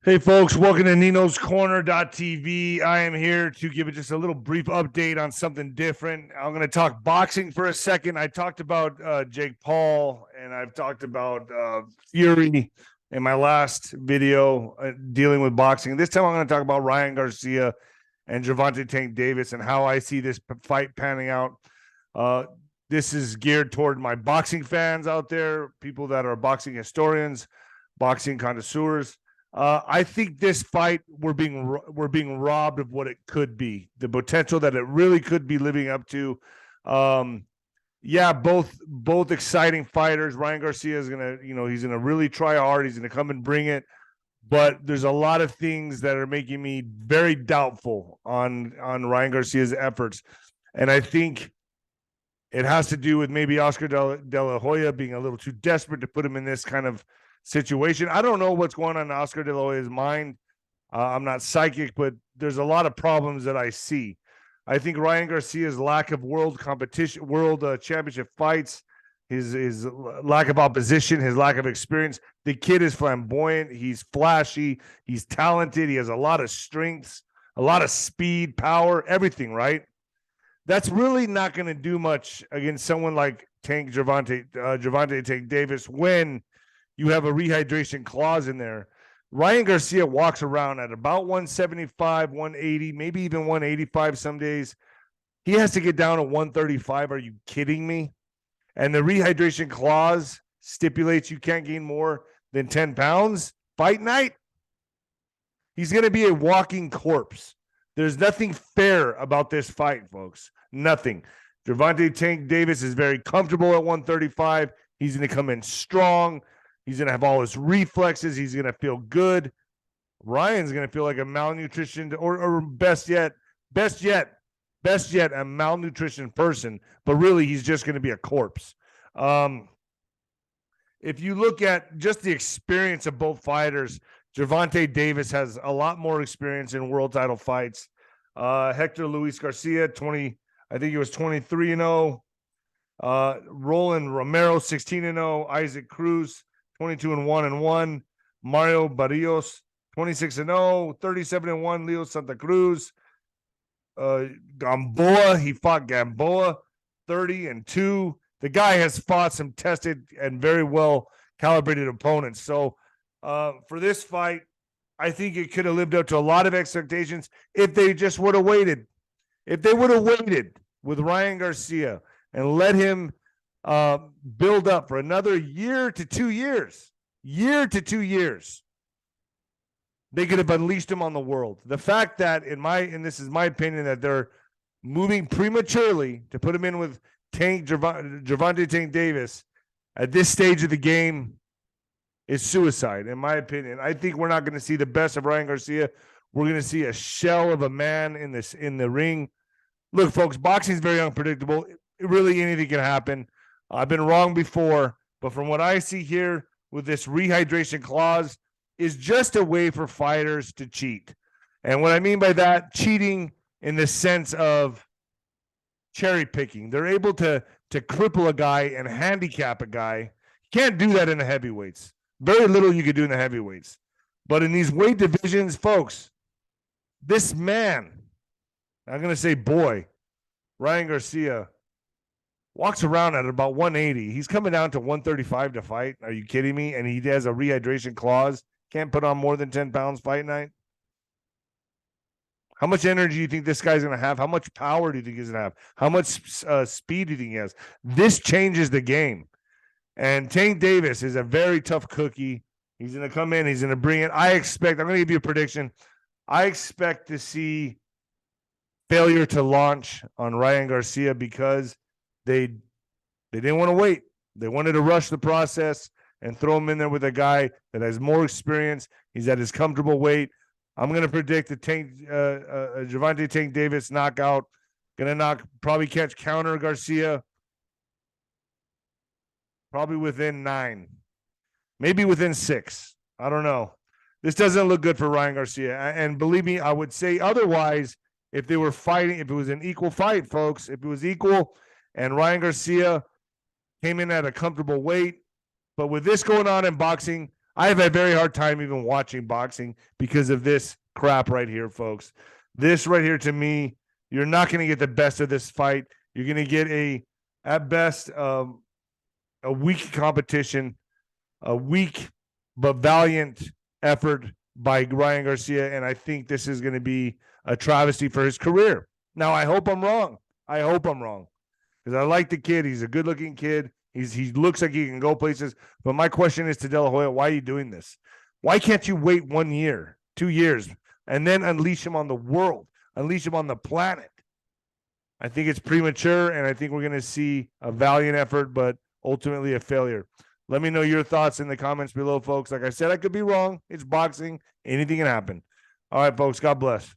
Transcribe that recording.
Hey folks, welcome to Nino's Corner.tv. I am here to give it just a little brief update on something different. I'm going to talk boxing for a second. I talked about Jake Paul and I've talked about Fury in my last video dealing with boxing. This time I'm going to talk about Ryan Garcia and Gervonta Tank Davis and how I see this fight panning out. This is geared toward my boxing fans out there, people that are boxing historians, boxing connoisseurs. I think this fight we're being robbed of what it could be, the potential that it really could be living up to. Yeah, both exciting fighters. Ryan Garcia is gonna, he's gonna really try hard. He's gonna come and bring it, but there's a lot of things that are making me very doubtful on Ryan Garcia's efforts, and I think it has to do with maybe Oscar De La Hoya being a little too desperate to put him in this kind of situation. I don't know what's going on in Oscar De La Hoya's mind. I'm not psychic, but there's a lot of problems that I see. I think Ryan Garcia's lack of world competition, world championship fights, his lack of opposition, his lack of experience. The kid is flamboyant. He's flashy. He's talented. He has a lot of strengths, a lot of speed, power, everything, right? That's really not going to do much against someone like Gervonta Tank Davis when you have a rehydration clause in there. Ryan Garcia walks around at about 175, 180, maybe even 185 some days. He has to get down to 135. Are you kidding me? And the rehydration clause stipulates you can't gain more than 10 pounds. Fight night. He's going to be a walking corpse. There's nothing fair about this fight, folks. Nothing. Gervonta Tank Davis is very comfortable at 135. He's going to come in strong. He's going to have all his reflexes. He's going to feel good. Ryan's going to feel like a malnutrition or best yet, a malnutrition person. But really, he's just going to be a corpse. If you look at just the experience of both fighters, Gervonta Davis has a lot more experience in world title fights. Hector Luis Garcia, I think he was 23-0. Roland Romero, 16-0. Isaac Cruz, 22-1-1. Mario Barrios, 26-0, 37-1. Leo Santa Cruz. Gamboa, he fought Gamboa, 30-2. The guy has fought some tested and very well calibrated opponents. So for this fight, I think it could have lived up to a lot of expectations if they just would have waited. If they would have waited with Ryan Garcia and let him build up for another year to 2 years, they could have unleashed him on the world. The fact that, and this is my opinion, that they're moving prematurely to put him in with Gervonta Tank Davis at this stage of the game is suicide, in my opinion. I think we're not going to see the best of Ryan Garcia. We're going to see a shell of a man in the ring. Look, folks, boxing is very unpredictable. Really, anything can happen. I've been wrong before, but from what I see here with this rehydration clause is just a way for fighters to cheat. And what I mean by that, cheating in the sense of cherry picking. They're able to cripple a guy and handicap a guy. You can't do that in the heavyweights. Very little you could do in the heavyweights. But in these weight divisions, folks, this man, I'm going to say boy, Ryan Garcia, walks around at about 180. He's coming down to 135 to fight. Are you kidding me? And he has a rehydration clause. Can't put on more than 10 pounds fight night. How much energy do you think this guy's going to have? How much power do you think he's going to have? How much speed do you think he has? This changes the game. And Tank Davis is a very tough cookie. He's going to come in. He's going to bring it. I'm going to give you a prediction. I expect to see failure to launch on Ryan Garcia because they didn't want to wait. They wanted to rush the process and throw him in there with a guy that has more experience. He's at his comfortable weight. I'm going to predict the Gervonta Tank Davis knockout. Going to probably catch counter Garcia. Probably within 9. Maybe within 6. I don't know. This doesn't look good for Ryan Garcia. And believe me, I would say otherwise if they were fighting, if it was an equal fight, folks, if it was equal and Ryan Garcia came in at a comfortable weight. But with this going on in boxing, I have a very hard time even watching boxing because of this crap right here, folks. This right here, to me, you're not going to get the best of this fight. You're going to get at best, a weak competition, a weak but valiant effort by Ryan Garcia, and I think this is going to be a travesty for his career. Now, I hope I'm wrong. I hope I'm wrong because I like the kid. He's a good-looking kid. He looks like he can go places. But my question is to De La Hoya, why are you doing this? Why can't you wait 1 year, 2 years, and then unleash him on the world, unleash him on the planet? I think it's premature, and I think we're going to see a valiant effort, but ultimately a failure. Let me know your thoughts in the comments below, folks. Like I said, I could be wrong. It's boxing. Anything can happen. All right, folks. God bless.